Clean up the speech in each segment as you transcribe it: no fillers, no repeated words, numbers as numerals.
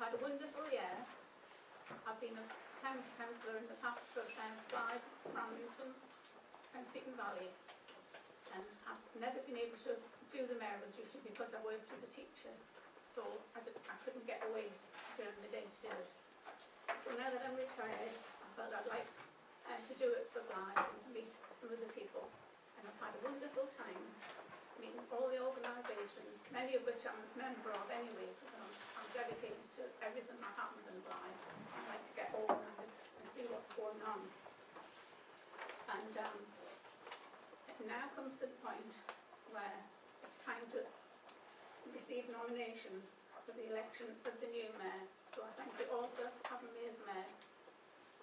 had a wonderful year. I've been a town councillor in the past for Blyth, Framlington and Seaton Valley, and I've never been able to do the mayoral duty because I worked as a teacher, so I couldn't get away during the day to do it. So now that I'm retired, I felt I'd like to do it for Blyth and to meet some of the people, and I've had a wonderful time meeting all the organisations, many of which I'm a member of anyway, because I'm dedicated to everything that happens in Blyth. I like to get organised and see what's going on. And it now comes to the point where it's time to receive nominations for the election of the new mayor. So I thank you all for having me as mayor,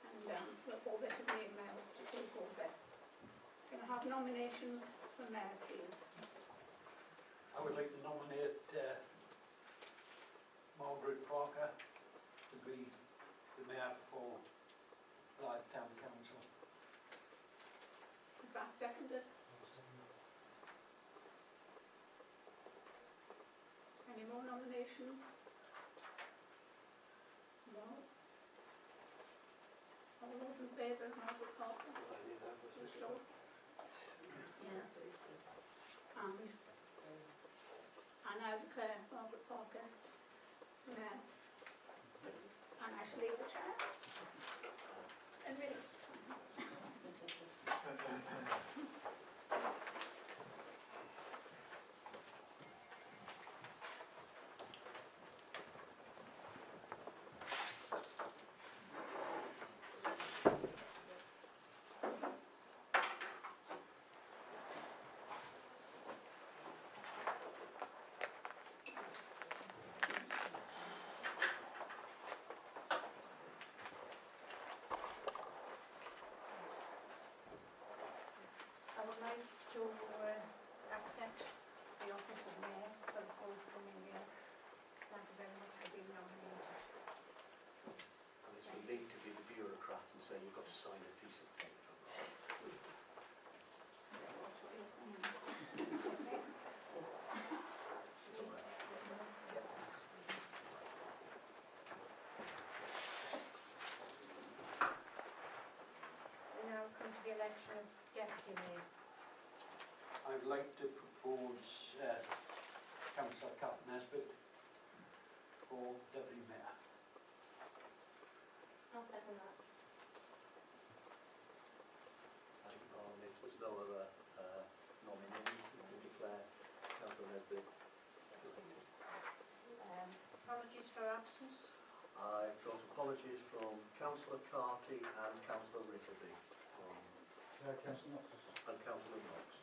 and look forward to the new mayor to take over. Can I have nominations for mayor, please? I would like to nominate Margaret Parker to be the mayor for Blyth Town Council. Is that seconded? Any more nominations? No. All those in favour of Margaret Parker? Show. Yeah. And I now declare Margaret Parker mayor. And I shall leave the chair. And really. I would like to accept the office of mayor for the forthcoming year. Thank you very much for being nominated. And this would need to be the bureaucrat and say you've got to sign a piece of paper. We now come to the election of deputy mayor. I would like to propose Councillor Kath Nesbitt for deputy mayor. I'll second that. And if there's no other nominees, we will declare Councillor Nesbitt. Apologies for absence. I've got apologies from Councillor Carty and Councillor Rittleby. Councillor Knox. And Councillor Knox.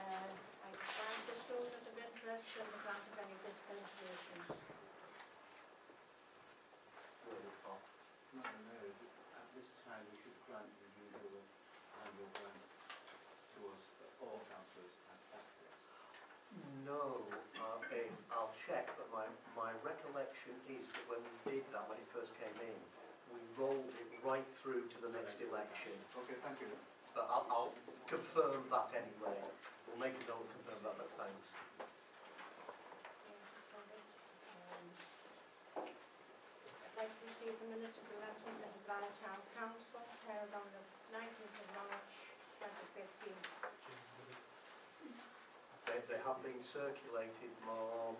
I find this orders of interest and the grant of any dispensations. Madam Mayor, at this time we should grant the usual annual grant to us for all councillors as actors. No, I'll check, but my recollection is that when we did that, when it first came in, we rolled it right through to the next election. Okay, thank you. But I'll confirm that anyway. We'll make a note and confirm that, but thanks. I'd like to receive the minutes of the last meeting of the Blyth Town Council held on the 19th of March 2015. They have been circulated, Ma'am,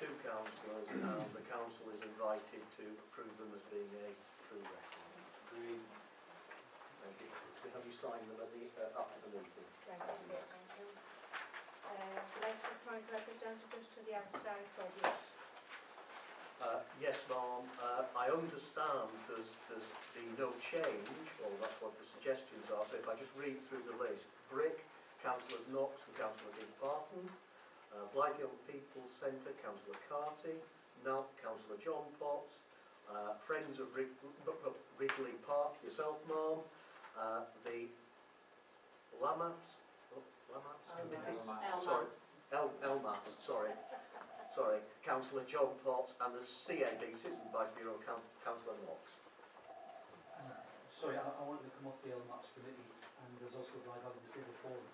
to councillors, and the council is invited to approve them as being a true record. Agreed. Thank you. Have you signed them at the, after the meeting? Right, okay, thank you. I'd like to appoint representatives to the outside bodies. Yes, Ma'am. I understand there's been no change, or that's what the suggestions are. So if I just read through the list: Brick, Councillors Knox and Councillor Dean Barton; Blyth Young People's Centre, Councillor Carty; NAB, Councillor John Potts; Friends of Ridley Park, yourself, Ma'am; the Lamats Committee. Elmats, sorry. Sorry, Councillor John Potts, and the CAB, Citizen Vice Bureau, Councillor Knox. Sorry, I wanted to come off the LMAPS committee, and there's also Blyth having the civil forum.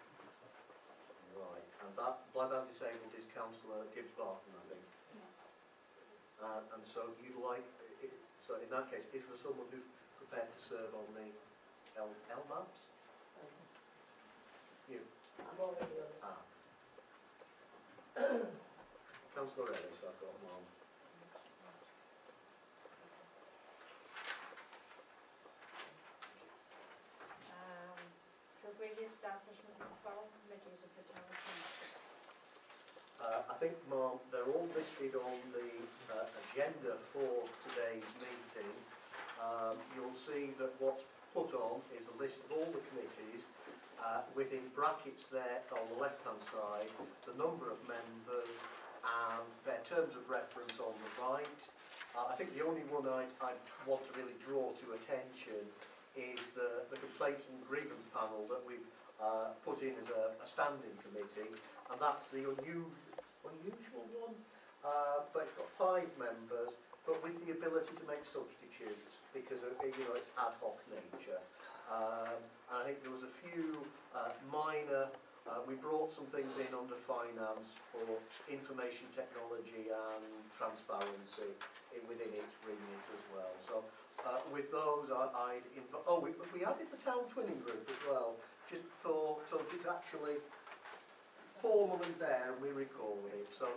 Right, and that blind and disabled is Councillor Gibbs Barton, I think. And so you'd like, so in that case, is there someone who's prepared to serve on the LMAPs? You? I'm already on it. Ah. Councillor Ellis, I've got one. To agree the establishment of the following committees of the town council. I think, Ma'am, they're all listed on the agenda for today's meeting. You'll see that what's put on is a list of all the committees, within brackets there on the left-hand side, the number of members and their terms of reference on the right. I think the only one I want to really draw to attention is the complaints and grievance panel that we've put in as a standing committee, and that's the unusual one, but it's got 5 members, but with the ability to make substitutes because of, its ad hoc nature. And I think there was a few minor, we brought some things in under finance for information technology and transparency within its remit as well. So with those, we added the town twinning group as well, just so it's actually formally there and we record it. So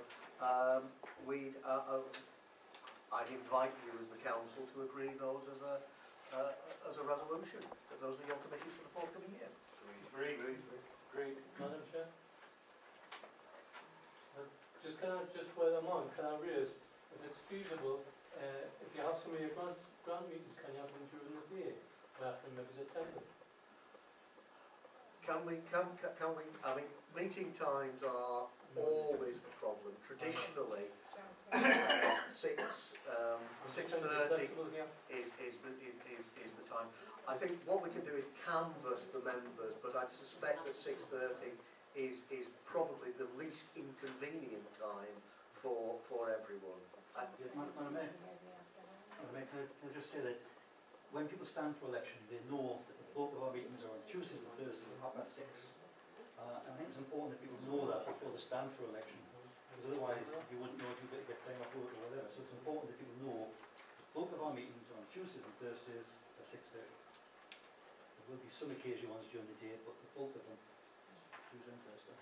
I'd invite you as the council to agree those as a resolution, that those are your committees for the forthcoming year. Agreed. Madam Chair? Can I just while I'm on, can I raise, if it's feasible, if you have some of your grant meetings, can you have them during the day, where members attend them? Can we, I mean, meeting times are always a problem. Traditionally, 6:30 is the time. I think what we can do is canvass the members, but I suspect that 6:30 is probably the least inconvenient time for everyone. Madam Mayor, can I just say that when people stand for election, they know that both of our meetings are on Tuesdays and Thursdays at 6:30. And I think it's important that people know that before they stand for election, because otherwise you wouldn't know if you get time off work or whatever. So it's important that people know that both of our meetings are on Tuesdays and Thursdays at 6:30. There will be some occasional ones during the day, but the bulk of them Tuesday and Thursday.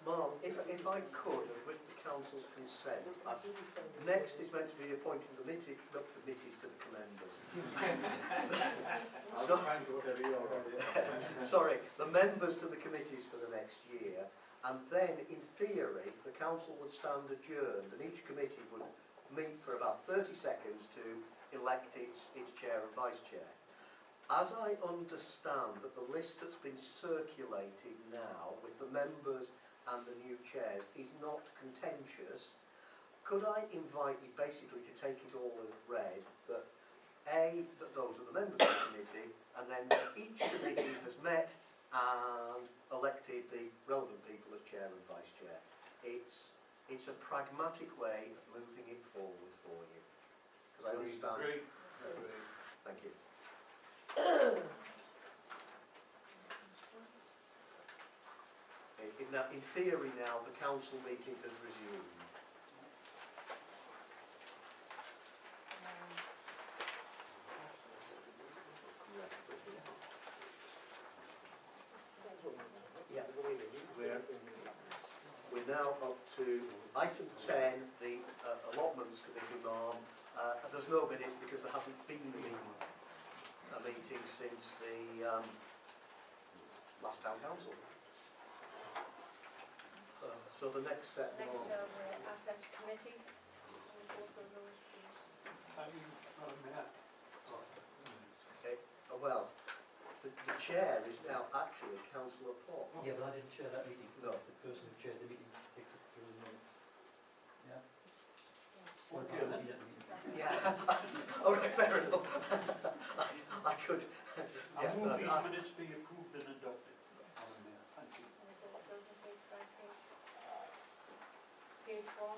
Ma'am, if I could, and with the council's consent, next is meant to be appointing the committees to the commenders. Sorry, the members to the committees for the next year, and then, in theory, the council would stand adjourned, and each committee would meet for about 30 seconds to elect its chair and vice chair. As I understand that the list that's been circulated now with the members and the new chairs is not contentious, could I invite you basically to take it all as read that that those are the members of the committee, and then each committee has met and elected the relevant people as chair and vice chair. It's a pragmatic way of moving it forward for you. Because I understand. Agreed. Thank you. In theory now, the council meeting has resumed. Yeah, we're now up to item 10, the allotments committee, Ma'am. There's no minutes because there hasn't been a meeting since the last town council. So the next set, Next, Ma'am. assets committee. We'll go through those, please. Okay. Well, the chair is now actually Councillor Pott. Yeah, but I didn't chair that meeting. No. The person who chaired the meeting takes it through the minutes. Yeah? Okay, then. Yeah. All right, fair enough. I could. I move these minutes be approved and adopted. Thank you. We'll go those on page by page. Page 1.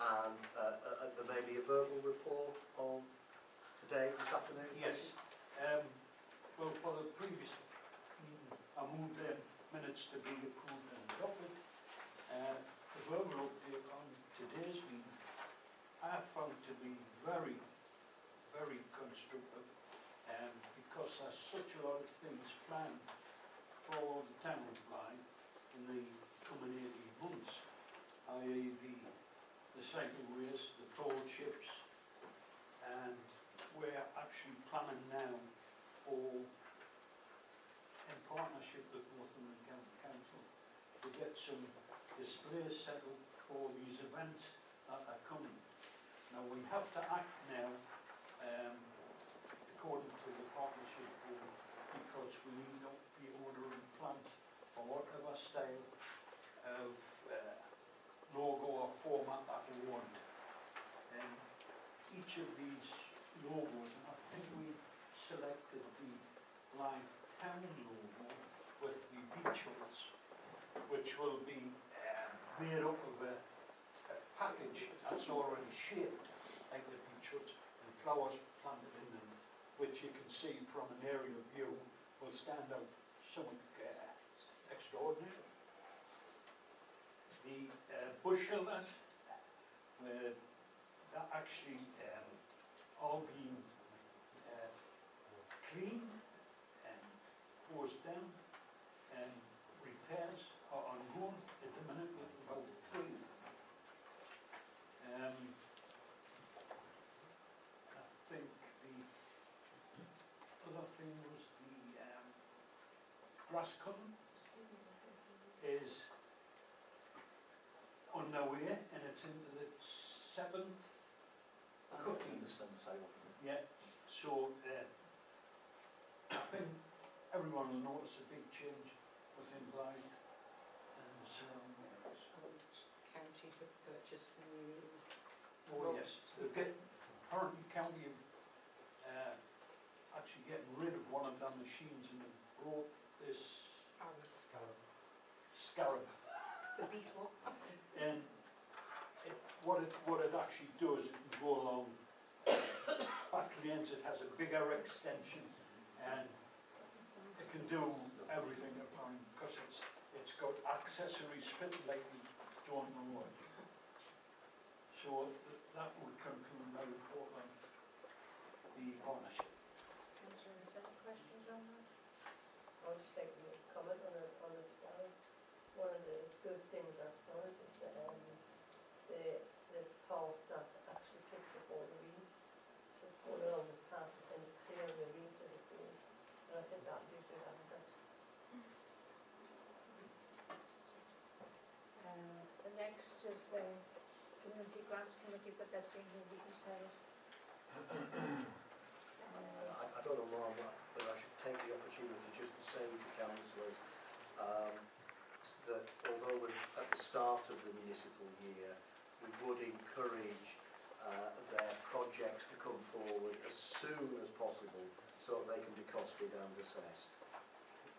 and there may be a verbal report on today, this afternoon? Yes. Well, for the previous meeting, I moved the minutes to be approved and adopted. The verbal update on today's meeting, I have found to be very, very constructive, because there's such a lot of things planned for the town of Blyth in the coming 18 months, i.e. the cycleways, the tall ships, and we're actually planning now for, in partnership with Northumberland County Council, to get some displays settled for these events that are coming. Now we have to act now according to the partnership board, because we need the order and plant or whatever style of logo or format that we want. And each of these logos, and I think we selected the Blyth Town logo with the beach huts, which will be made up of a package that's already shaped like the beach huts, and flowers planted in them, which you can see from an aerial view will stand out somewhat extraordinary. The bush shelters, that actually all being cleaned and hosed down, and repairs are ongoing at the minute with about 3. I think the other thing was the grass cutting is on their way, and it's into the 7th cutting. Yeah, so I think everyone will notice a big change within Blyth, and so County have purchased new. oh yes, apparently county actually getting rid of one of their machines and have brought this scarab. The beetle. And what it actually does, it can go along back lanes, it has a bigger extension, and it can do everything apparently, because it's got accessories fitted like we don't know. So that would conclude my report on the partnership. Councillor, is there any questions on that? I'll just take a comment on the scale. One of the good things that's on it is the path that actually picks up all the reeds. So it's going along the path and it's clearing the reeds as it goes. And I think that would be a good asset. The next is the Community Grants Committee, but that's been really decided. I don't know whether I should take the opportunity just to say to councillors that although we're at the start of the municipal year, we would encourage their projects to come forward as soon as possible so that they can be costed and assessed.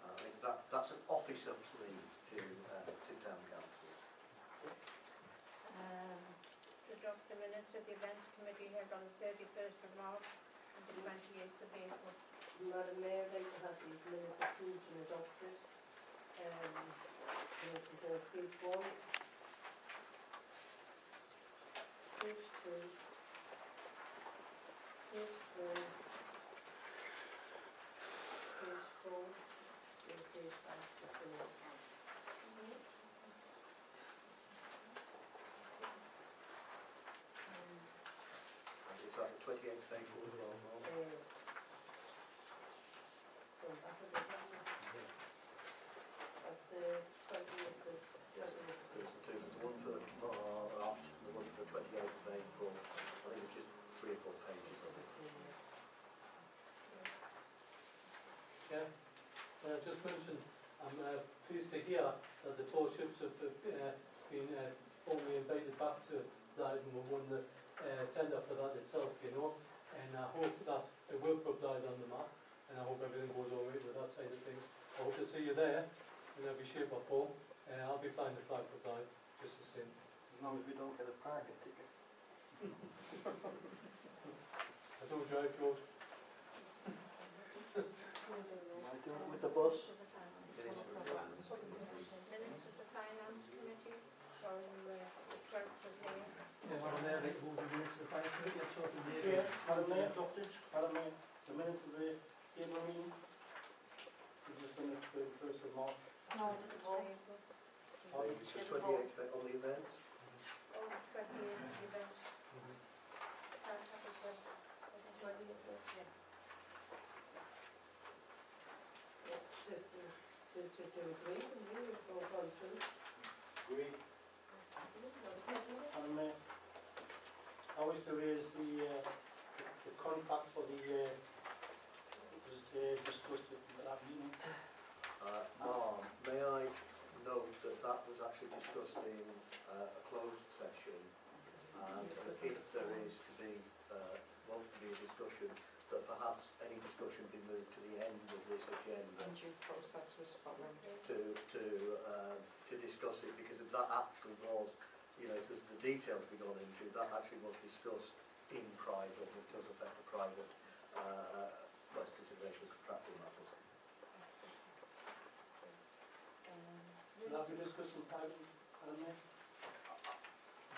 I think that's an officer plea to town councils. To adopt the minutes of the Events Committee held on the 31st of March and the 28th of April. Madam Mayor, I'd like to have these minutes approved and adopted. We can go page 1, page 2, page 3, page 4, and page 5 to finish. And is that the 28th of April as well? Mark? Going back a bit, that's the 28th of There's the one for March, the one for the 28th of April. I think it's just 3 or 4 pages of it. Yeah, just mentioned, I'm pleased to hear that the tall ships have been formally invited back to Blyth, and we won the tender for that itself, you know, and I hope that it will put Blyth on the map, and I hope everything goes all right with that side of things. I hope to see you there in every shape or form, and I'll be flying the flag for Blyth just the same. As long as we don't get a parking ticket. I do drive, George. Am I doing it with the bus? Minutes of the finance committee from the 12th of May. Yeah, Madam Mayor, I'd like to move the minutes of the Finance Committee on 12th of May. Chair, Madam Mayor. Adopted. Madam Mayor, the minutes of the April meeting, is this minutes for the 1st of March? No, It's the 28th on the events. Oh, 28th events. Can't have it then. Yeah. Just to agree, and you will go on through. Agree. Madam Mayor, I wish to raise the contract for the, was discussed at that meeting. May I note that that was actually discussed in a closed session, and if there is to be, wants to be a discussion, that perhaps any discussion be moved to the end of this agenda and due process was followed. to discuss it, because that actually was, you know, if there's the details we gone into, that actually was discussed in private, and it does affect the private consideration of contractual matters. Will that be discussed in private, Madam Mayor?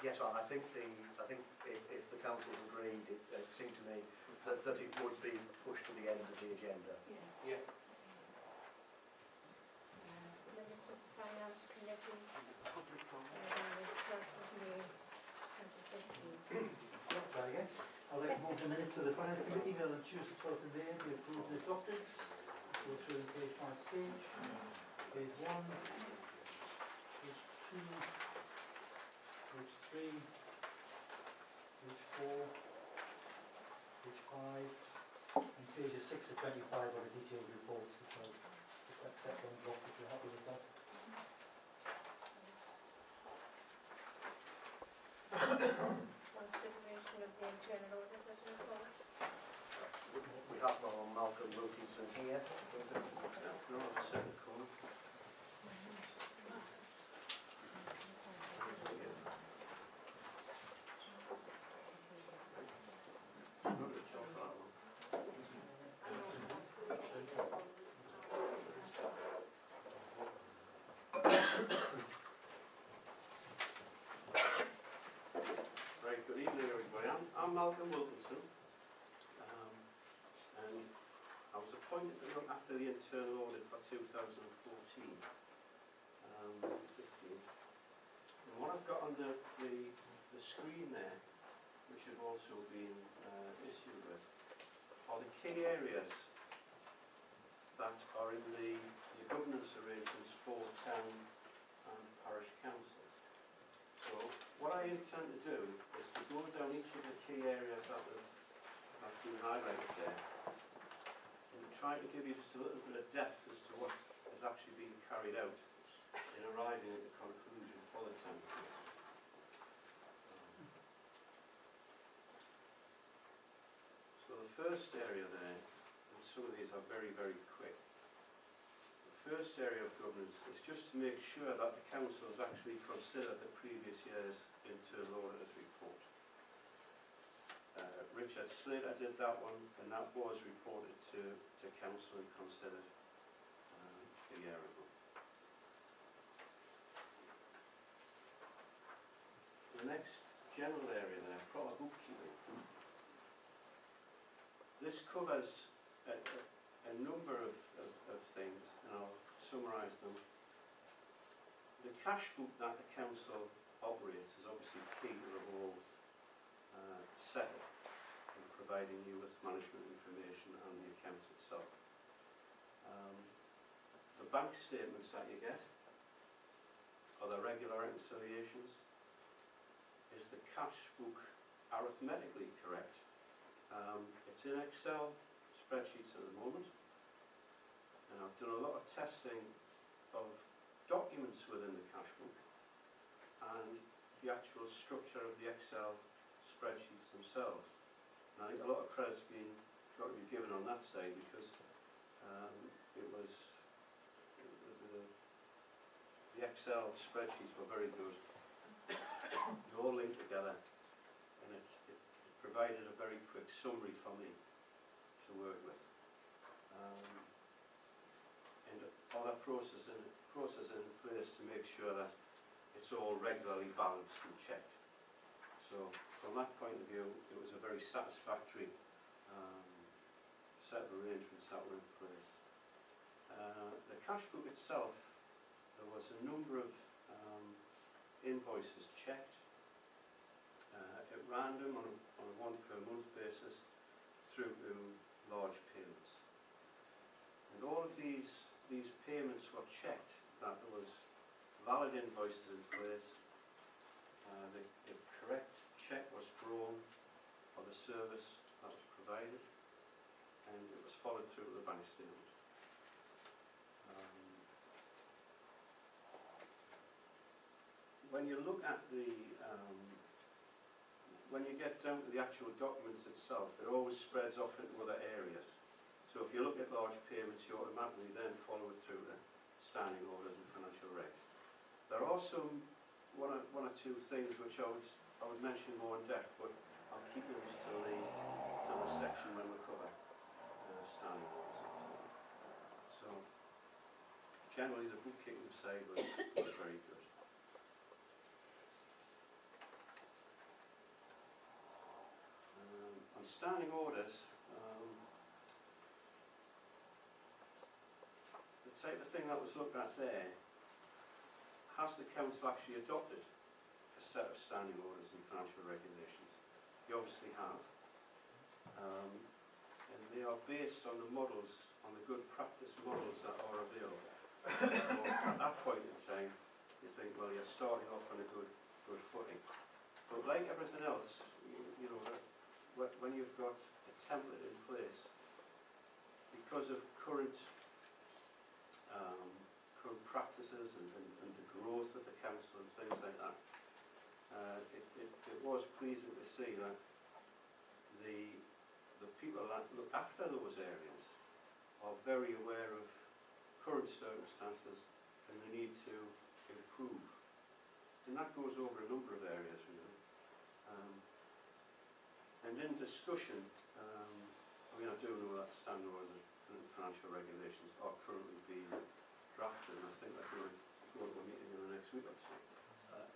Yes, I think if the council's agreed, it seemed to me that it would be pushed to the end of the agenda. Yeah. Minutes of the finance committee from the 12th of May 2015. Try again. I'd like to move the minutes of the Finance Committee held on Tuesday, 12th of May, be approved and adopted. Go through the page by page. Page 1, page 2, page 3, page 4, page 5, and pages 6 to 25 are the detailed reports, which I'll accept and adopt if you're happy with that. Consideration of the internal auditor's report. We have Malcolm Wilkinson here. No, second corner. Right, good evening everybody. I'm Malcolm Wilkinson, and I was appointed to look after the internal audit for 2014. 15. And what I've got on the screen there, which have also been issued with, are the key areas that are in the governance arrangements for town and parish councils. So what I intend to do is to go down each of the key areas that have been highlighted there, and try to give you just a little bit of depth as to what is actually being carried out in arriving at the conclusion for the town council. So the first area there, and some of these are very, very quick. The first area of governance is just to make sure that the council has actually considered the previous year's internal auditor's report. Richard Slater did that one, and that was reported to council and considered a year ago. The next general area there, proper bookkeeping. This covers a number of things, and I'll summarise them. The cash book that the council operates is obviously key to the whole setup in providing you with management information and the account itself. The bank statements that you get are the regular reconciliations. Is the cash book arithmetically correct? It's in Excel spreadsheets at the moment, and I've done a lot of testing of documents within the cash book and the actual structure of the Excel spreadsheets themselves. And I think a lot of credit's got to be given on that side, because it was the Excel spreadsheets were very good. They all linked together, and it provided a very quick summary for me to work with. And other processes in place to make sure that it's all regularly balanced and checked. So from that point of view, it was a very satisfactory set of arrangements that were in place. The cash book itself, there was a number of invoices checked at random on a one per month basis through to large payments. And all of these payments were checked that there was valid invoices in place, the correct check was drawn for the service that was provided, and it was followed through to the bank statement. When you look at when you get down to the actual documents itself, it always spreads off into other areas. So if you look at large payments, you automatically then follow it through to standing orders and financial regs. There are some one or two things which I would mention more in depth, but I'll keep those till the section when we cover standing orders. So generally the bookkeeping side was very good. On standing orders, the type of thing that was looked at there, has the council actually adopted a set of standing orders and financial regulations? You obviously have. And they are based on the models, on the good practice models that are available. So at that point in time, you think, well, you're starting off on a good footing. But like everything else, you know, when you've got a template in place, because of current practices and the growth of the council and things like that, it was pleasing to see that the people that look after those areas are very aware of current circumstances and the need to improve. And that goes over a number of areas, really. And in discussion, I mean, I do know that standard orders and financial regulations are currently being drafted, and I think they're going to go to a meeting in the next week or two.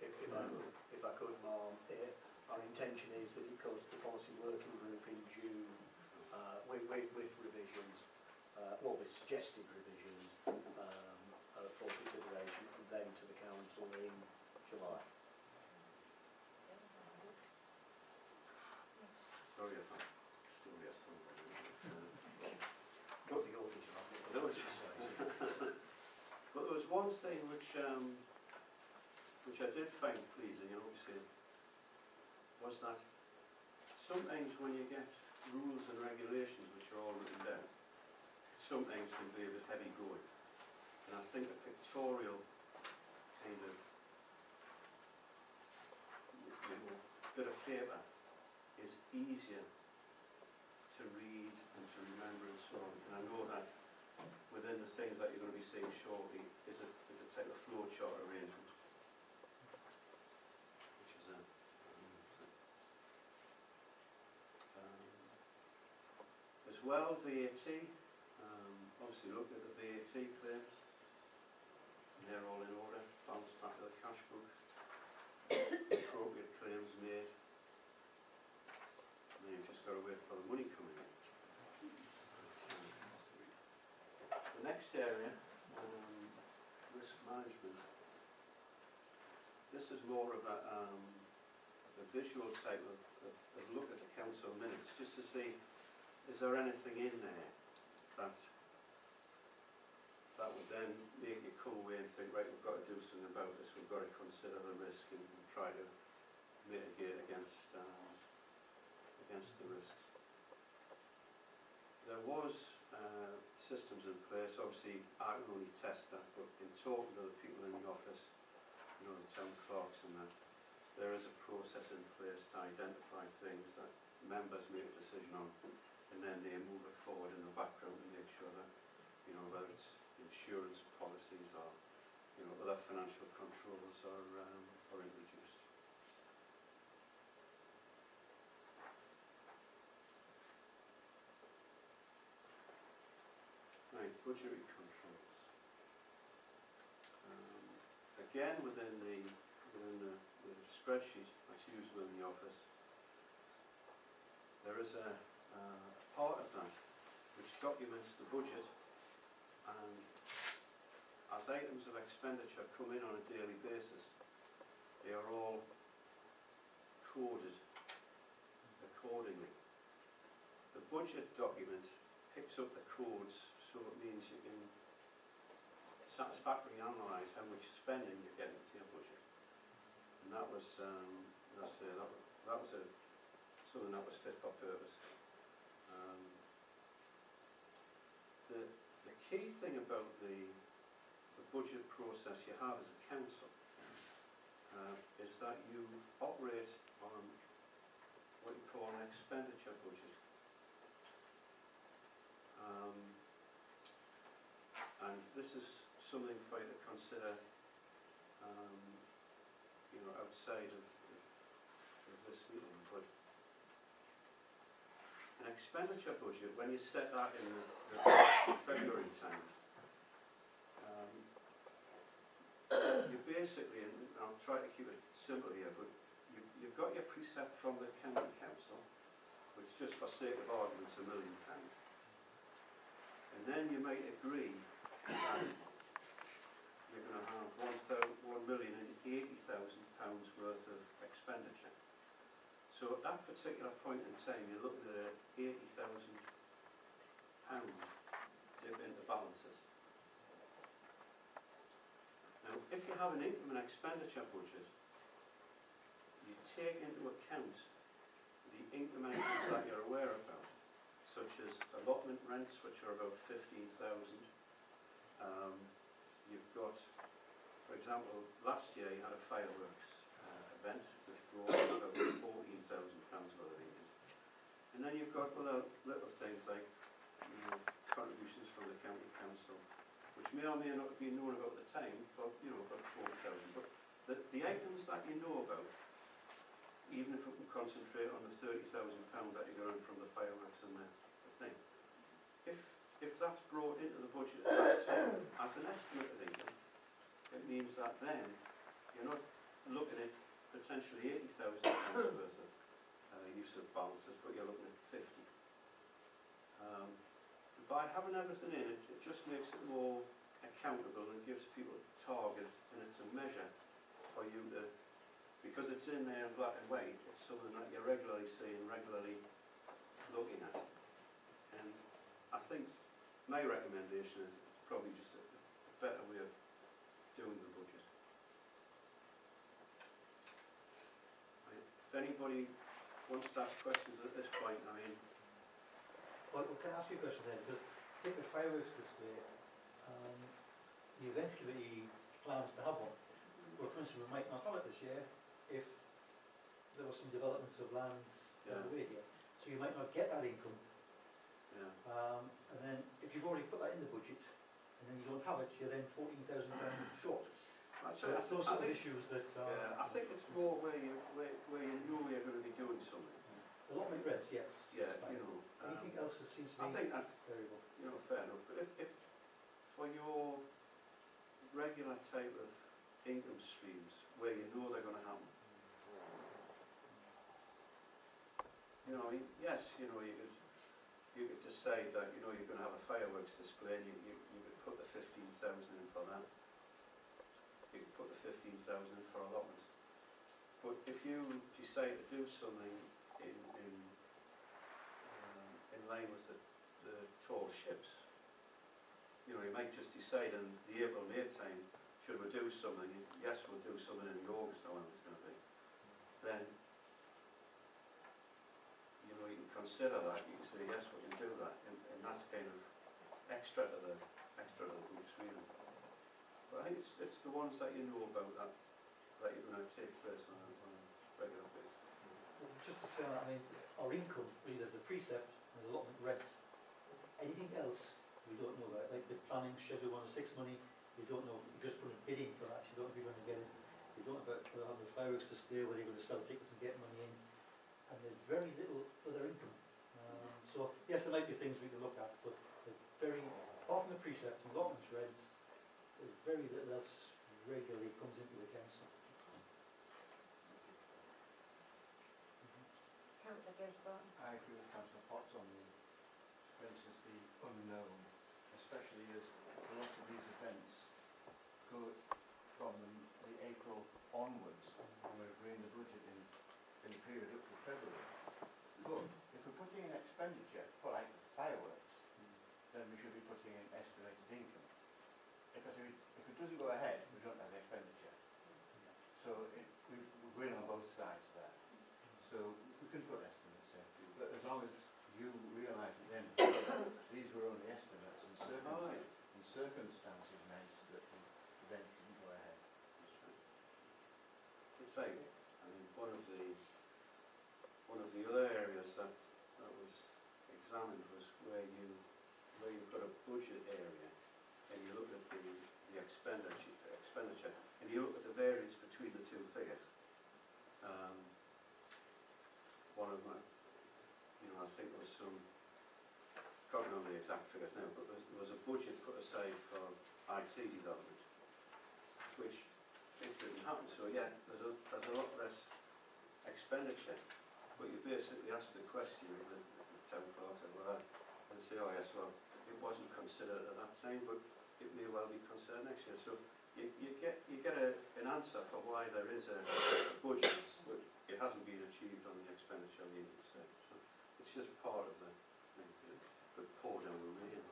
If I could, Marm, our intention is that it goes to the policy working group in June with revisions, with suggested revisions for consideration, and then to the council in July. Sorry if I'm still here somewhere. Not the orders of But there was one thing which I did find pleasing, and obviously, was that sometimes when you get rules and regulations which are all written down, sometimes can be a bit heavy going. And I think a pictorial kind of bit of paper is easier to read and to remember and so on. And I know that within the things that you're going to be seeing shortly is a type of flow chart arrangement, which is as well VAT. Obviously look at the VAT claims, and they're all in order, bounced back to the cash book, appropriate claims made. And then you've just got to wait for the money coming in. The next area, risk management. This is more of a visual type of look at the council minutes, just to see, is there anything in there that would then make you come away and think, right, we've got to do something about this, we've got to consider the risk and try to mitigate against the risks. There was systems in place, obviously I can only test that, but in talking to the people in the office, you know, the town clerks and that, there is a process in place to identify things that members make a decision on, and then they move it forward in the background and make sure that, you know, whether it's insurance policies or, you know, other financial controls are introduced. budgetary controls. Again, within the spreadsheet that's used within the office, there is a part of that which documents the budget, and as items of expenditure come in on a daily basis, they are all coded accordingly. The budget document picks up the codes, so it means you can satisfactorily analyse how much spending you're getting to your budget. And that was, something that was fit for purpose. The key thing about the budget process you have as a council is that you operate on what you call an expenditure budget. And this is something for you to consider, outside of this meeting. But an expenditure budget, when you set that in the February time, you basically, and I'll try to keep it simple here, but you've got your precept from the county council, which just for sake of argument's £1 million. And then you might agree that you're going to have £1,080,000 worth of expenditure. So at that particular point in time, you're looking at £80,000 dip into balances. Now, if you have an income and expenditure budget, you take into account the income items that you're aware about, such as allotment rents, which are about 15,000. You've got, for example, last year you had a fireworks event, which brought in about £14,000 worth of income. And then you've got other little things like contributions from the county council, which may or may not have been known about at the time, but about 4,000. But the items that you know about, even if we can concentrate on the £30,000 that you got in from the fireworks and the thing, if that's brought into the budget as an estimate of income, it means that then you're not looking at potentially £80,000 worth of use of balances, but you're looking at 50. By having everything in it, it just makes it more accountable and gives people a target, and it's a measure for you to, because it's in there in black and white, it's something that you're regularly seeing, regularly looking at. And I think my recommendation is it's probably just a better way of doing the budget. If anybody wants to ask questions at this point, I mean... Well, can I ask you a question then? Because take the fireworks display, the events committee plans to have one. Well, for instance, we might not have it this year if there was some developments of land away here. So you might not get that income. Yeah. And then if you've already put that in the budget and then you don't have it, you're then £14,000 short. So it's those sort of issues that I think it's more where you know you're going to be doing something. allotment rents, yes. Yeah, Anything else that seems to be I think that's variable? fair enough. But if for your regular type of income streams where you know they're going to happen, yes, you could decide that you're going to have a fireworks display, and you could put the 15,000 in for that. You could put the 15,000 in for allotments. But if you decide to do something in line with the tall ships, you might just decide in the April, May time, should we do something? Yes, we'll do something in the August or whatever it's going to be. Then, you can consider that. You can say, yes, we can do that, and that's kind of extra to the books, really. But I think it's the ones that you know about that you're going to take place on a regular basis. Just to say that, our income, really, there's the precept, there's allotment rents. Anything else we don't know about, like the planning schedule 106 money, you don't know, you just put a bid in for that, you don't know if you're going to get it. You don't know about the fireworks display, whether you're going to sell tickets and get money in. And there's very little other income. So yes, there might be things we can look at, but there's apart from the precept and allotments reads, there's very little else regularly comes into the council. Councillor Gisborne. I agree with Councillor Potts on the, for instance, the unknown, especially as a lot of these events go from the April onwards, and we're agreeing the budget in the period up to February. But if we're putting in expenditure for like fireworks, then we should be putting in estimated income. Because if it doesn't go ahead, we don't have the expenditure. So we're going on both sides there. So we can put estimates in, but as long as you realise at the end of the day, these were only estimates and circumstances meant that the event didn't go ahead. It's like, I mean, one of the other areas that was examined was where you've got a budget area and you look at the expenditure and you look at the variance between the two figures. One of my, I think there was some, can't remember the exact figures now, but there was a budget put aside for IT development, which it didn't happen. So yeah, there's a lot less expenditure, but you basically ask the question of the town clerk and say, oh yes, well, it wasn't considered at that time, but it may well be considered next year. So you get an answer for why there is a budget, but it hasn't been achieved on the expenditure on the income side. So it's just part of the pour down the rain.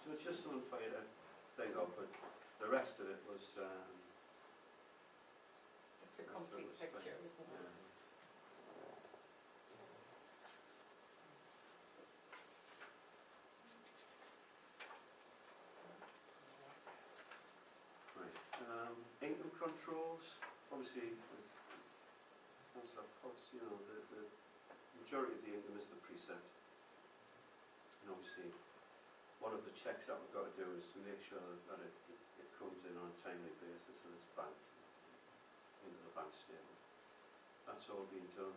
So it's just something for you to think of, but the rest of it was It's a complete picture, isn't it? Income controls, obviously with Councillor Potts, the majority of the income is the precept. And obviously one of the checks that we've got to do is to make sure that it comes in on a timely basis and it's banked into the bank statement. That's all been done.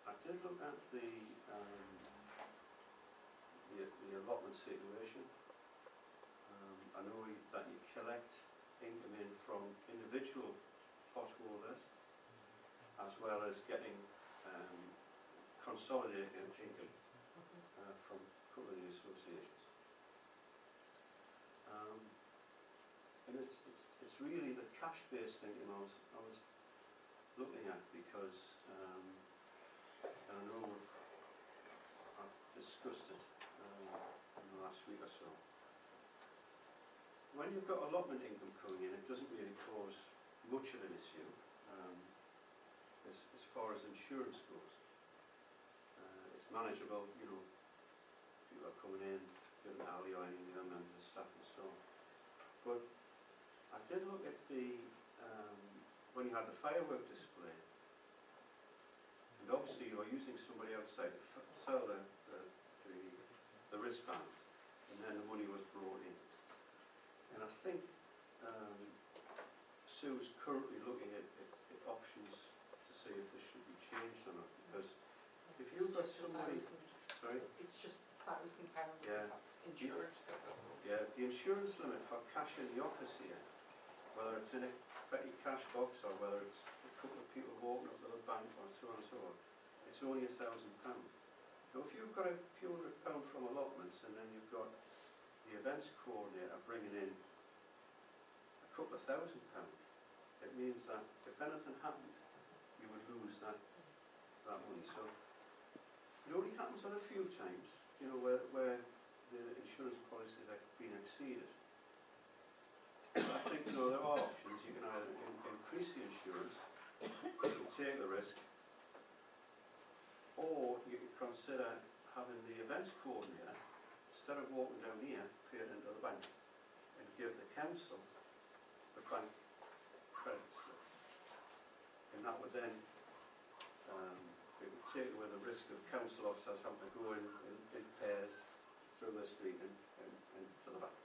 I did look at the allotment situation. I know that you collect income in from individual pot holders as well as getting consolidated income from a couple of the associations. And it's really the cash-based income I was looking at because I know I've discussed it in the last week or so. When you've got allotment income coming in, it doesn't really cause much of an issue as far as insurance goes. It's manageable, people are coming in, giving alley or any of the members of staff and so on. But I did look at when you had the firework display, and obviously you were using somebody outside to sell the wristbands, and then the money was brought in. And I think Sue's currently looking at options to see if this should be changed or not, because if you've got somebody... Sorry? It's just £1,000 Yeah. insurance cover. Yeah, the insurance limit for cash in the office here, whether it's in a petty cash box or whether it's a couple of people walking up to the bank or so on and so on, it's only £1,000. Now if you've got a few £100 from allotments and then you've got the events coordinator bringing in a couple of £1,000, it means that if anything happened, you would lose that money. So it only happens on a few times, where the insurance policies have been exceeded. But I think there are options. You can either increase the insurance, you can take the risk, or you can consider having the events coordinator, instead of walking down here, pay it into the bank and give the council the bank credit slip. And that would then it would take away the risk of council officers having to go in pairs through the street and to the bank.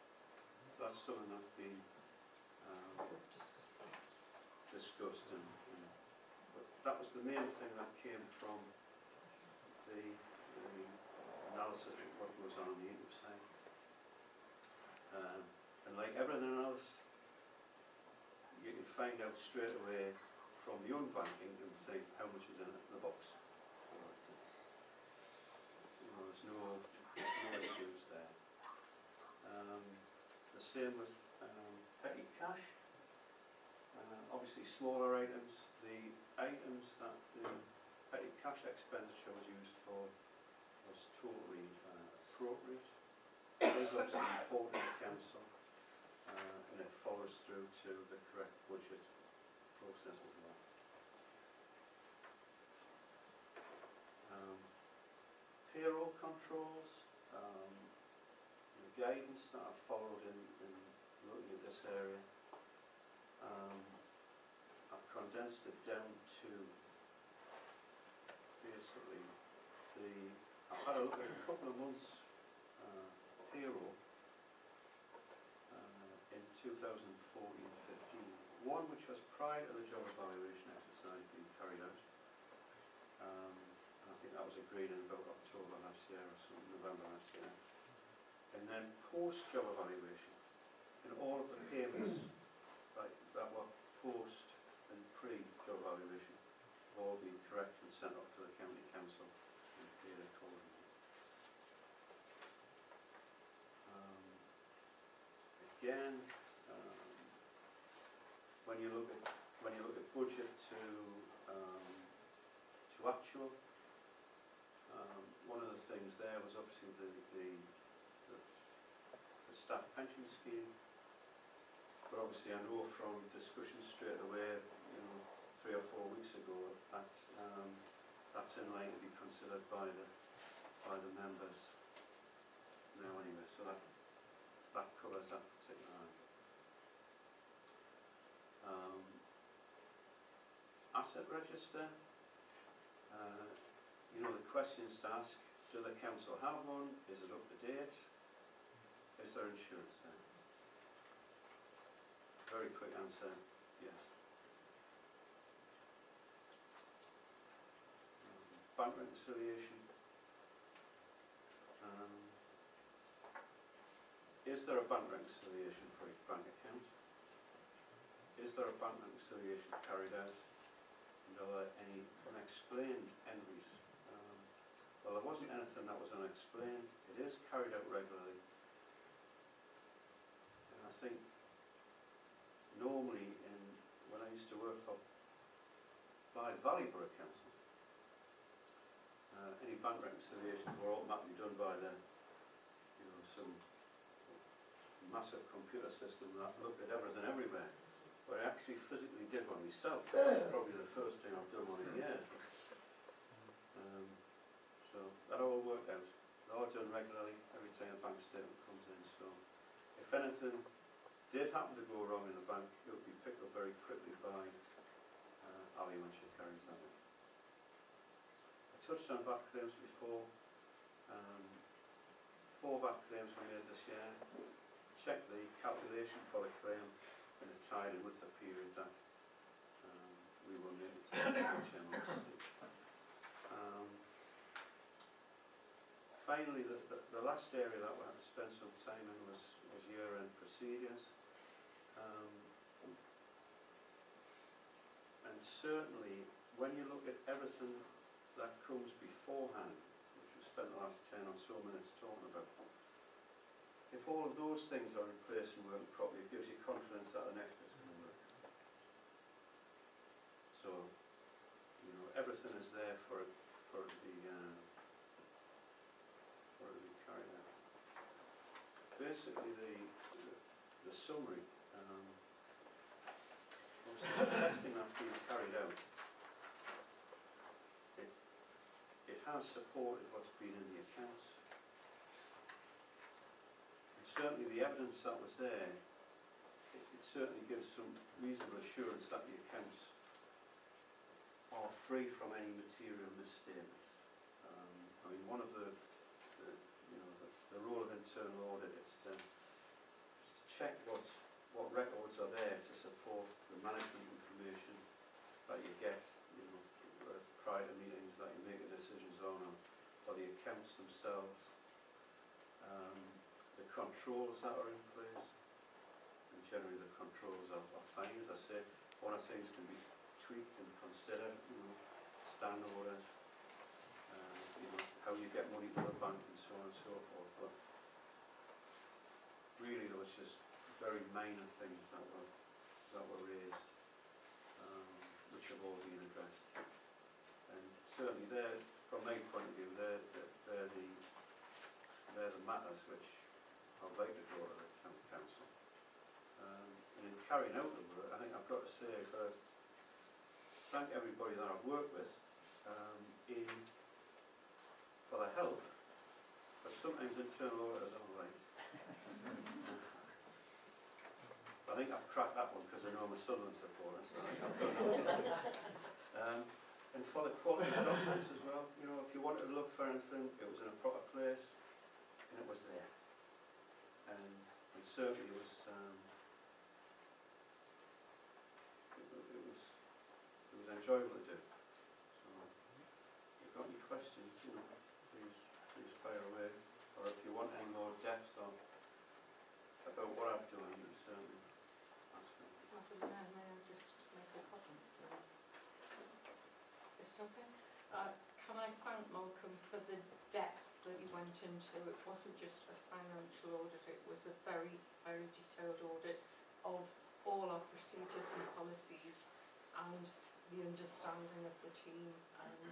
So that's something that's been discussed but that was the main thing that came from the specific what goes on the income side. And like everything else, you can find out straight away from the unbanking and think how much is in it in the box. So there's no issues there. The same with petty cash. Obviously smaller items, the items that the petty cash expenditure was used for was totally appropriate. It is obviously important to council, and it follows through to the correct budget process as well. Payroll controls, the guidance that I've followed in looking at this area, I've condensed it down to basically I've had a look at a couple of months payroll in 2014-15. One which was prior to the job evaluation exercise being carried out. And I think that was agreed in about October last year or something, November last year. And then post-job evaluation, and all of the payments that were post and pre-job evaluation have all been correct and sent off to the county council and paid accordingly. Again, when you look at budget to actual, one of the things there was obviously the staff pension scheme. But obviously I know from discussions straight away, 3 or 4 weeks ago, that that's in line to be considered by the members now anyway. So that covers that particular item. Asset register. The questions to ask: do the council have one? Is it up to date? Is there insurance there? Very quick answer, yes. Bank reconciliation. Is there a bank reconciliation for each bank account? Is there a bank reconciliation carried out? And are there any unexplained entries? Well, there wasn't anything that was unexplained. It is carried out regularly. And I think normally when I used to work for Blyth Borough Council, any bank reconciliations were automatically done by some massive computer system that looked at everything everywhere. But I actually physically did one myself. Probably the first thing I've done one in years. So that all worked out. They're all done regularly every time a bank statement comes in. So if anything did happen to go wrong in the bank, it would be picked up very quickly by Ali when she carries that in. I touched on VAT claims before. 4 VAT claims were made this year. Check the calculation for the claim and it tied in with the period that we were made to HMRC. Finally, the last area that we had to spend some time in was year-end procedures. And certainly, when you look at everything that comes beforehand, which we spent the last 10 or so minutes talking about, if all of those things are in place and working properly, it gives you confidence that the next bit's going to work. So, everything is there for it to be carried out. Basically, the summary. The testing that's been carried out, it has supported what's been in the accounts. And certainly the evidence that was there, it certainly gives some reasonable assurance that the accounts are free from any material misstatements. One of the role of internal audit is to check what records are there to support the management information that you get, prior to meetings that you make decisions on, or the accounts themselves, the controls that are in place, and generally the controls are fine. As I say, one of the things can be tweaked and considered, you know, stand orders, you know, how you get money to the bank and so on and so forth. But really there was just very minor things that were raised, which have all been addressed. And certainly there, from my point of view, they're the matters which I'd like to draw to the County Council. And in carrying out the work, I think I've got to say first, thank everybody that I've worked with for the help, but sometimes internal auditors aren't right. I think I've cracked that one because I know I'm a Sunderland supporter, so I think I've done that one. And for the quality of documents as well, you know, if you wanted to look for anything, it was in a proper place, and it was there. And certainly it was, it was enjoyable to do. So, if you've got any questions, you know, please fire away. Or if you want any more depth on about what I've done, you certainly ask me. Madam Mayor, may I just make a comment, please? Is it okay? Can I thank Malcolm for the depth that he went into? It wasn't just a financial audit, it was a very, very detailed audit of all our procedures and policies and the understanding of the team and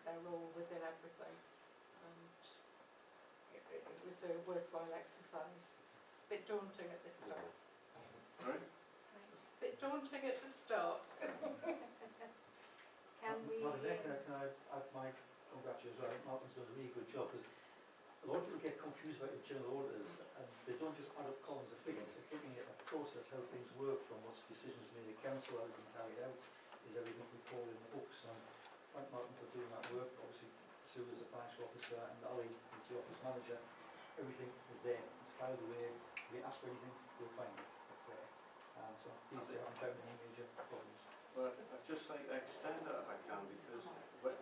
their role within everything. And it was a worthwhile exercise. Bit daunting at the start. Right? Bit daunting at the start. Can we... Madam Mayor, can I add my congratulations? I think Malcolm's done a really good job, because a lot of people get confused about internal auditors, and they don't just add up columns of figures. It's looking at a process, how things work, from what's decisions made in council, how everything carried out, is everything recorded in the books. And thank Malcolm for doing that work. Obviously, Sue as the financial officer and Ali as the office manager, everything is there. It's filed away. If you ask for anything, you'll find it. It's there. So please, I'm shouting any major problems. Well, I'd just like to extend that if I can, because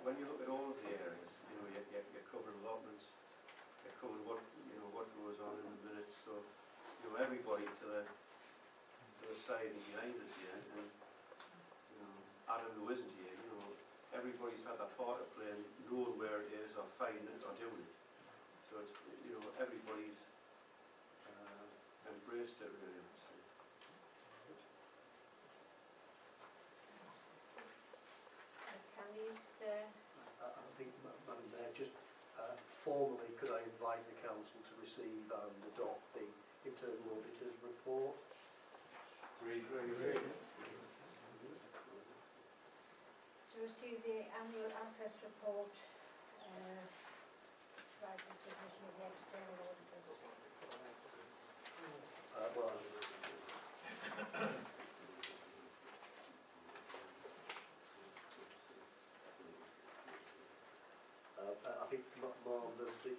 when you look at all of the areas, you know, you're covering allotments, you're covering what goes on in the minutes, so, you know, everybody to the side and behind us here, and, you know, Adam who isn't here, you know, everybody's had their part to play and knowing where it is, or finding it, or doing it. So it's, you know, everybody's embraced it really, I'd say. Can these... I think, Madam Mayor, just formally, could I invite the council to receive and adopt the internal auditor's report? To receive the annual assets report, prior to submission of the external auditors. Well, I think, Ma'am,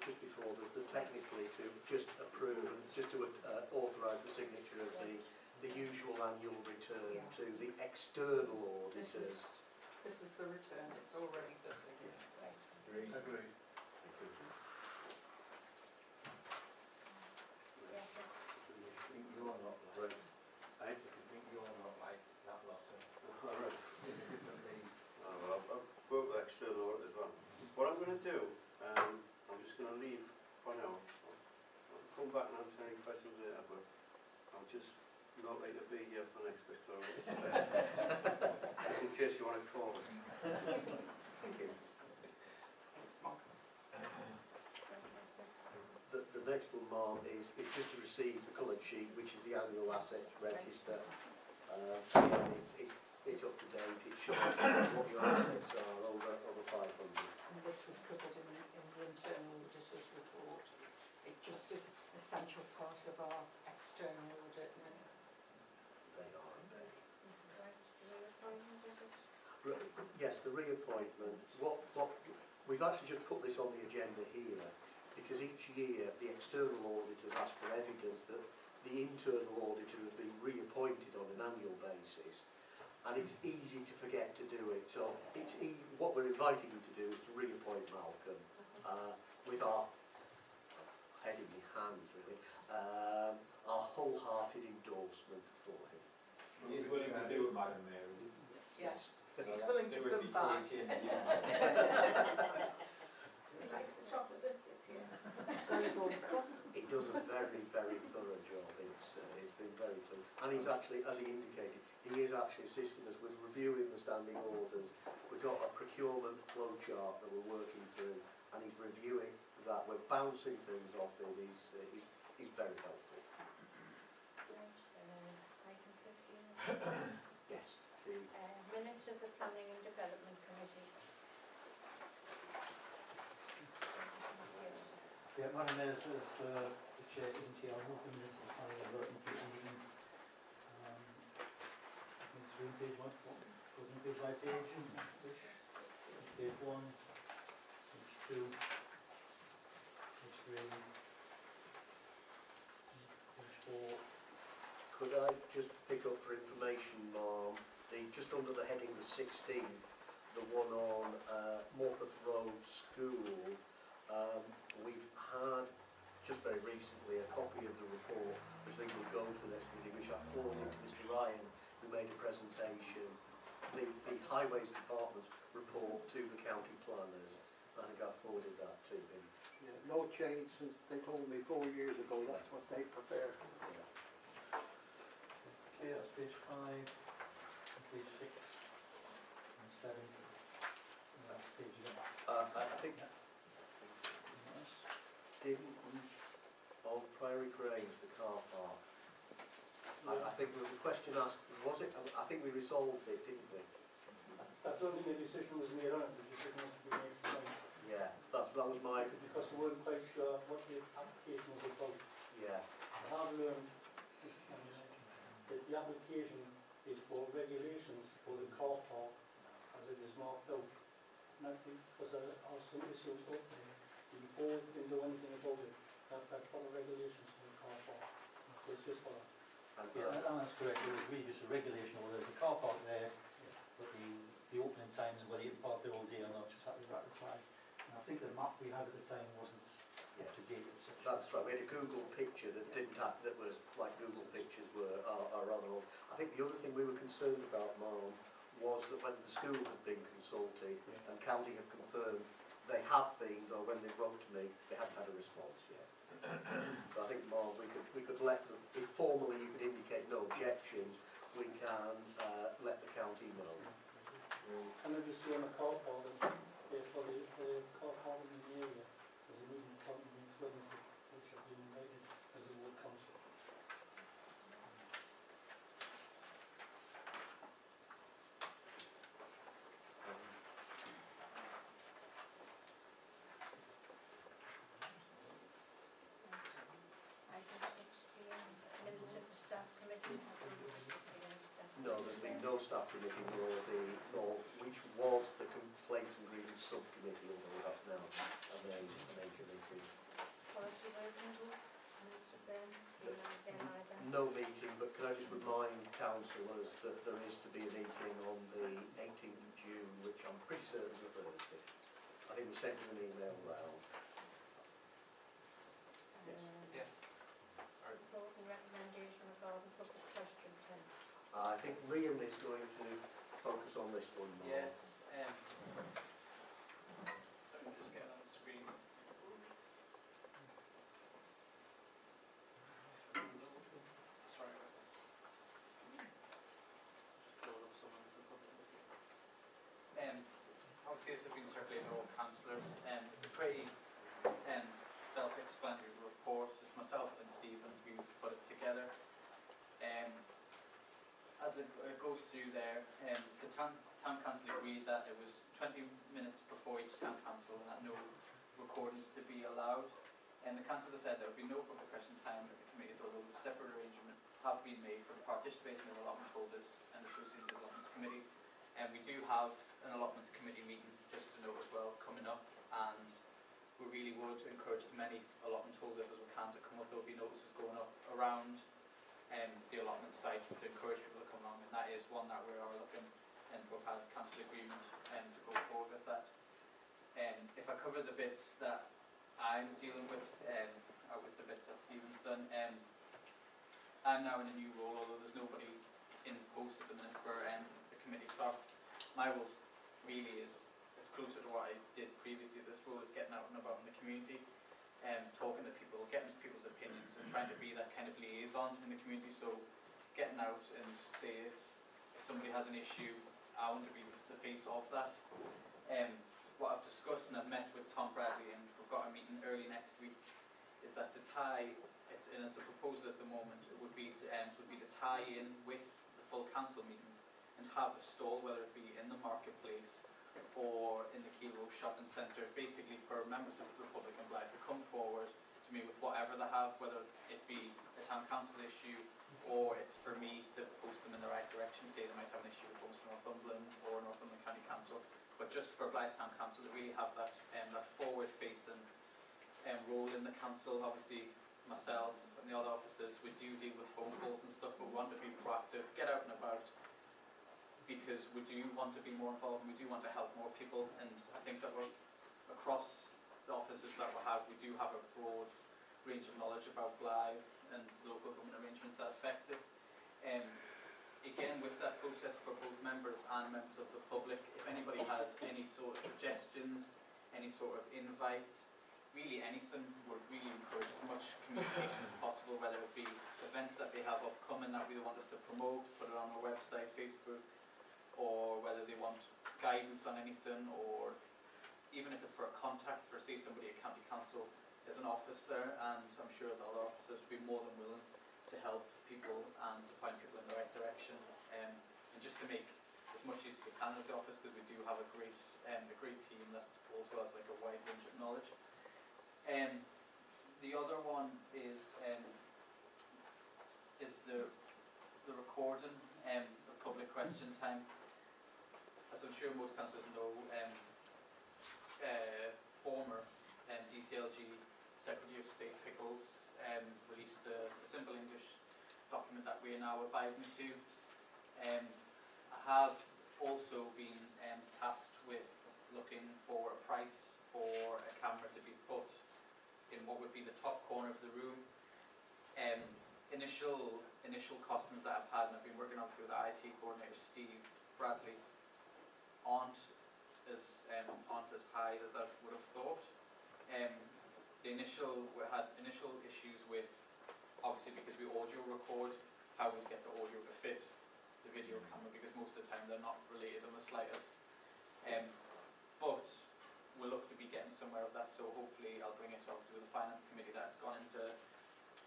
just before, there's technically to just approve, and just to authorise the signature of the usual annual return to the external auditors. This is the return, it's already busy. Right. Agreed. Yes, I think you're not like, I think you're not like that lot of different leagues. Well, I've worked with external audit as well. What I'm going to do, I'm just going to leave for now. I'll come back and answer any questions later, but I'll just not like to be here for next bit, so just in case you want to call us. Thank you. Thanks, Mark. The next one, Ma'am, is just to receive the coloured sheet, which is the annual assets register. It's up to date, it shows what your assets are over 500. And this was covered in the internal auditor's report. It just is an essential part of our external audit now. They are indeed. right. Reappointment, is it? Yes, the reappointment. What we've actually just put this on the agenda here because each year the external auditors ask for evidence that the internal auditor has been reappointed on an annual basis, and it's easy to forget to do it. So what we're inviting you to do is to reappoint Malcolm with our head in my to do with Madam Mayor, is it? Yes. He's willing to They would come be back. fully in, He likes the chocolate biscuits here. He does a very, very thorough job. It's been very thorough. And he's actually, as he indicated, he is actually assisting us with reviewing the standing orders. We've got a procurement flow chart that we're working through, and he's reviewing that. We're bouncing things off him. He's very helpful. Item 15. Yes. The Minutes of the Planning and Development Committee. Yeah, Madam Mayor, as the chair isn't here, I'll move the minutes of the planning and development committee meeting. I think it's through page 1, goes on page by page, page 1, page 2, page 3, page 4. Could I just pick up for information, Ma'am, just under the heading of 16, the one on Morpeth Road School, we've had just very recently a copy of the report, which I think will go to the next meeting, which I forwarded to Mr. Ryan, who made a presentation, the Highways Department's report to the county planners. I think I forwarded that to him. Yeah, no change since they told me 4 years ago, that's what they prepared. Okay, that's page 5, and page 6, and 7, and that's page 11. I think didn't on Priory Grange, the car park. I think there was a question asked, was it? I think we resolved it, didn't we? I don't think a decision was made on it, the decision was to be made tonight. Yeah, that was my, Because we weren't quite sure what the application was about. yeah. I have learned that the application is for regulations for the car park as it is marked out. And I think because there are some issues up there, before we can do anything about it, that's for the regulations for the car park. So it's just for that. And, Yeah, that's correct, it was really just a regulation, well, there's a car park there, but the opening times and whether you can park there all day or not, just had to ratify. And I think the map we had at the time wasn't up to date as such. that's right, we had a Google picture that didn't have, that was like Google pictures are rather old. I think the other thing we were concerned about, Ma'am, was that when the school had been consulted and county have confirmed they have been, or when they wrote to me, they hadn't had a response yet. So I think, Ma'am, we could let them, if formally you could indicate no objections, we can let the county know. And I just see on the car park, for the car park in the area, there's a meeting company in Wednesday, which have been invited as a ward council. Item 16. Minutes of the Staff Committee. No, there's been no staff committee nor which was the complaints and grievance subcommittee, although we have now a major meeting. Policy Working Group. Minutes of them. Them either. No meeting, but can I just remind councillors that there is to be a meeting on the 18th of June, which I'm pretty certain is a Thursday. I think we sent you an email round. Yes. Report and recommendation regarding public question 10. I think Liam is going to focus on this one more. Yes. So I'm just getting on the screen. Sorry about this. Just load up someone as the public can see. Obviously this has been circulated to all councillors. It's a pretty self-explanatory report. It's myself and Stephen who put it together. As it goes through there, the town council agreed that it was 20 minutes before each town council and that no recordings to be allowed. And the council has said there will be no public question time at the committees, although separate arrangements have been made for the participation of allotment holders and associates of the allotments committee. And we do have an allotments committee meeting, just to note as well, coming up, and we really would encourage as many allotment holders as we can to come up. There will be notices going up around the allotment sites to encourage people to come along, and that is one that we are looking, and we've had council agreement to go forward with that. If I cover the bits that I'm dealing with the bits that Stephen's done, I'm now in a new role, although there's nobody in post at the minute for the committee clerk. My role really is, it's closer to what I did previously. This role is getting out and about in the community, talking to people, getting people's opinions and trying to be that kind of liaison in the community. So getting out and say if somebody has an issue, I want to be the face of that. What I've discussed, and I've met with Tom Bradley, and we've got a meeting early next week, is that to tie, it's a proposal at the moment, it would be to tie in with the full council meetings and have a stall, whether it be in the marketplace or in the Keel Road Shopping Centre, basically for members of the public and Blyth to come forward to me with whatever they have, whether it be a town council issue or it's for me to post them in the right direction, say they might have an issue with both Northumberland or Northumberland County Council, but just for Blyth Town Council to really have that that forward-facing role in the council. Obviously, myself and the other officers, we do deal with phone calls and stuff, but we want to be proactive, get out and about, because we do want to be more involved and we do want to help more people. And I think that we're across the offices that we have, we do have a broad range of knowledge about Blyth and local government arrangements that affect it. Again, with that process for both members and members of the public, if anybody has any sort of suggestions, any sort of invites, really anything, would really encourage as much communication as possible, whether it be events that they have upcoming that we want us to promote, put it on our website, Facebook, or whether they want guidance on anything, or even if it's for a contact for, say, somebody at County Council as an officer, and I'm sure the other officers would be more than willing to help people and to point people in the right direction, and just to make as much use as we can of the office, because we do have a great team that also has like a wide range of knowledge. The other one is the recording, the public question time. As I'm sure most councillors know, former DCLG Secretary of State Pickles released a simple English document that we are now abiding to. I have also been tasked with looking for a price for a camera to be put in what would be the top corner of the room. Initial costings that I've had, and I've been working obviously with the IT coordinator Steve Bradley, aren't as high as I would have thought. We had initial issues with, obviously because we audio record, how we get the audio to fit the video camera, because most of the time they're not related in the slightest. But we'll look to be getting somewhere of that, so hopefully I'll bring it obviously with the finance committee. That's gone into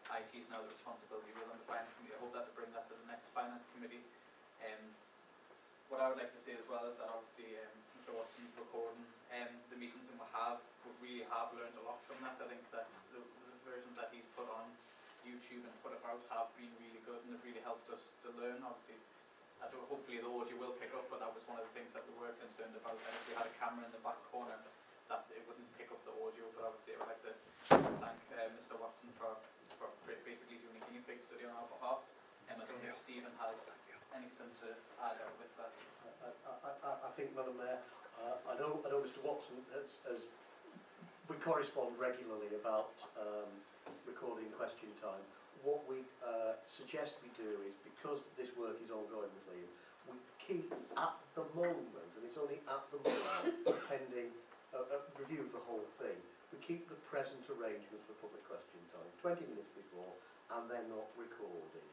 IT is now the responsibility within the finance committee. I hope that to bring that to the next finance committee. What I would like to say as well is that obviously Mr. Watson's recording the meetings and we really have learned a lot from that. I think that the versions that he's put on YouTube and put about have been really good and have really helped us to learn. Obviously, hopefully the audio will pick up, but that was one of the things that we were concerned about. And if we had a camera in the back corner, that it wouldn't pick up the audio. But obviously, I would like to thank Mr. Watson for basically doing a guinea pig study on our behalf. And I don't know if Stephen has anything to add out with that. I think, Madam Mayor, I know Mr. Watson has we correspond regularly about recording question time. What we suggest we do is, because this work is ongoing with Liam, we keep at the moment, and it's only at the moment, pending a review of the whole thing, we keep the present arrangement for public question time 20 minutes before, and they're not recorded.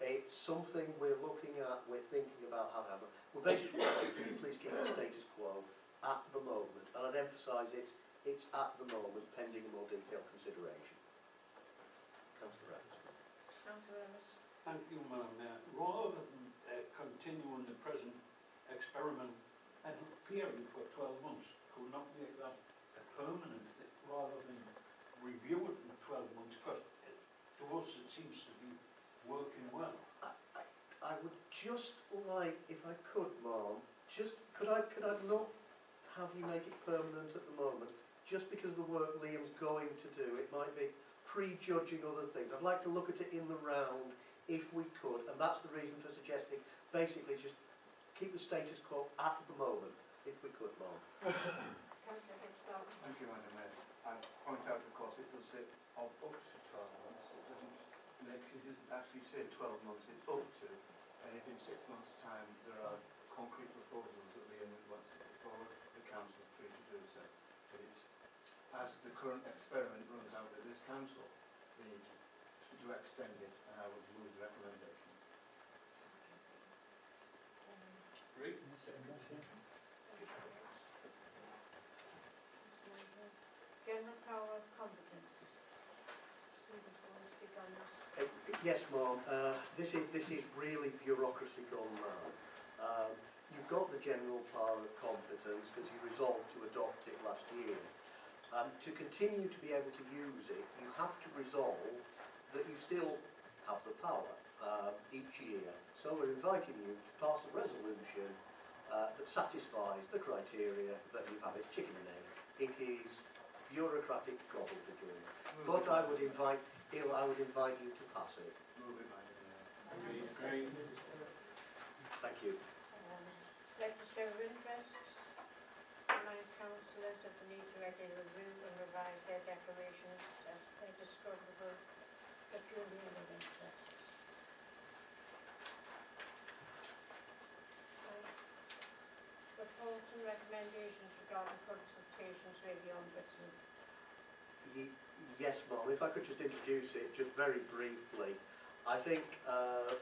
It's something we're looking at, we're thinking about how to have it. We're basically saying, please keep the status quo at the moment, and I'd emphasise it's at the moment, pending a more detailed consideration. Councillor Rance. Councillor Rance. Thank you, Madam Mayor. Rather than continuing the present experiment and appearing for 12 months, could not make that a permanent thing, rather than review it in 12 months, because to us it seems to be working well. I would just like, if I could, Ma'am, could I not have you make it permanent at the moment, just because of the work Liam's going to do? It might be prejudging other things. I'd like to look at it in the round, if we could, and that's the reason for suggesting, basically, just keep the status quo at the moment, if we could, Ma'am. Thank you, Madam Mayor. I point out, of course, it does say of up to 12 months. It doesn't actually say 12 months, it's up to. and if in 6 months' time there are concrete proposals that the owner wants to put forward, the council is free to do so. But it's, as the current experiment runs out at this council, they need to extend it, and I would move the recommendation. Agree? General power of competence. Stephen, do you want to speak on this? Yes, Ma'am. This is really bureaucracy gone mad. You've got the general power of competence because you resolved to adopt it last year. To continue to be able to use it, you have to resolve that you still have the power each year. So we're inviting you to pass a resolution that satisfies the criteria that you have. It's chicken and egg. It is bureaucratic gobbledygook. But I would invite you to pass it. Move it, Madam Mayor. Agree. Thank you. Register of interests. Remind councillors of the need to regularly review and revise their declarations as they discoverable peculiar interests. Reports and recommendations regarding consultations radio ombudsman. Yes, Ma'am. If I could just introduce it just very briefly. I think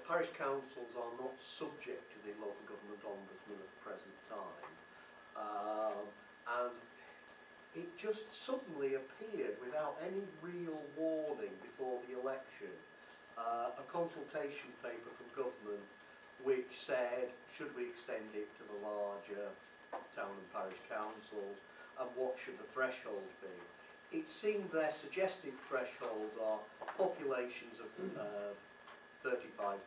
parish councils are not subject to the local government ombudsman at the present time. And it just suddenly appeared without any real warning before the election. A consultation paper from government which said, should we extend it to the larger town and parish councils, and what should the threshold be? It seemed their suggested threshold are populations of 35,000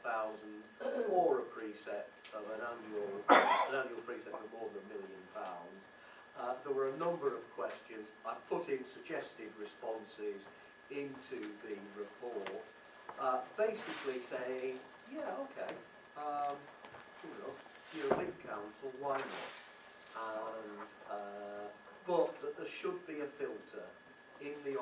or a precept of an annual precept of more than £1 million. There were a number of questions. I put in suggested responses into the report, basically saying, yeah, okay, you know, you're a big council, why not? And but that there should be a filter in the